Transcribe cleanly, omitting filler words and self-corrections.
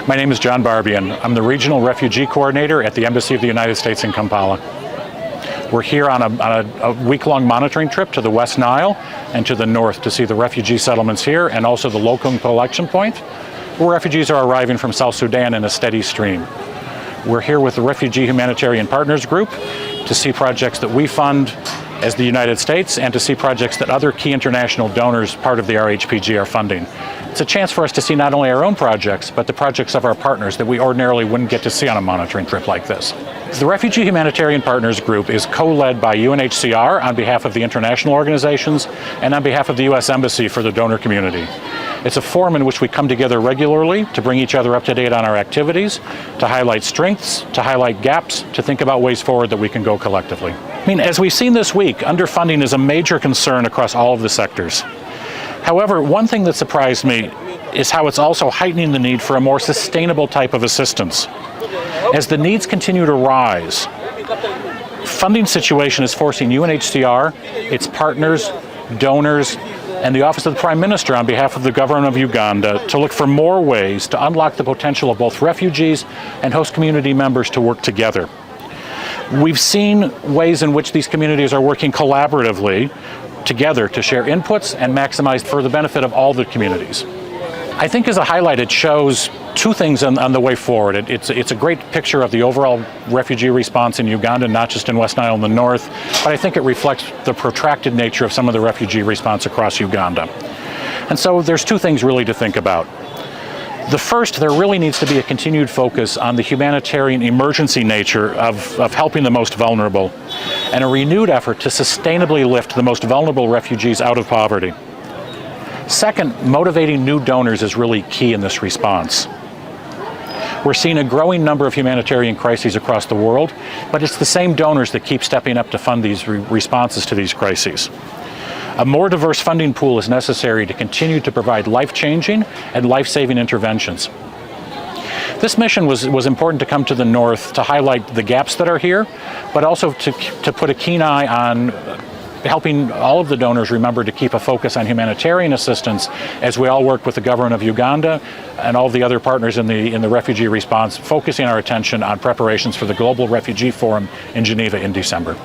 My name is John Barbian. I'm the Regional Refugee Coordinator at the Embassy of the United States in Kampala. We're here on a week-long monitoring trip to the West Nile and to the north to see the refugee settlements here and also the Lokung collection point, where refugees are arriving from South Sudan in a steady stream. We're here with the Refugee Humanitarian Partners Group to see projects that we fund as the United States and to see projects that other key international donors, part of the RHPG, are funding. It's a chance for us to see not only our own projects, but the projects of our partners that we ordinarily wouldn't get to see on a monitoring trip like this. The Refugee Humanitarian Partners Group is co-led by UNHCR on behalf of the international organizations and on behalf of the U.S. Embassy for the donor community. It's a forum in which we come together regularly to bring each other up to date on our activities, to highlight strengths, to highlight gaps, to think about ways forward that we can go collectively. As we've seen this week, underfunding is a major concern across all of the sectors. However, one thing that surprised me is how it's also heightening the need for a more sustainable type of assistance. As the needs continue to rise, funding situation is forcing UNHCR, its partners, donors, and the Office of the Prime Minister on behalf of the government of Uganda to look for more ways to unlock the potential of both refugees and host community members to work together. We've seen ways in which these communities are working collaboratively together to share inputs and maximize for the benefit of all the communities. I think as a highlight, it shows two things on the way forward. It's a great picture of the overall refugee response in Uganda, not just in West Nile in the north, but I think it reflects the protracted nature of some of the refugee response across Uganda. And so there's two things really to think about. The first, there really needs to be a continued focus on the humanitarian emergency nature of helping the most vulnerable, and a renewed effort to sustainably lift the most vulnerable refugees out of poverty. Second, motivating new donors is really key in this response. We're seeing a growing number of humanitarian crises across the world, but it's the same donors that keep stepping up to fund these responses to these crises. A more diverse funding pool is necessary to continue to provide life-changing and life-saving interventions. This mission was important to come to the north to highlight the gaps that are here, but also to put a keen eye on helping all of the donors remember to keep a focus on humanitarian assistance as we all work with the government of Uganda and all of the other partners in the refugee response, focusing our attention on preparations for the Global Refugee Forum in Geneva in December.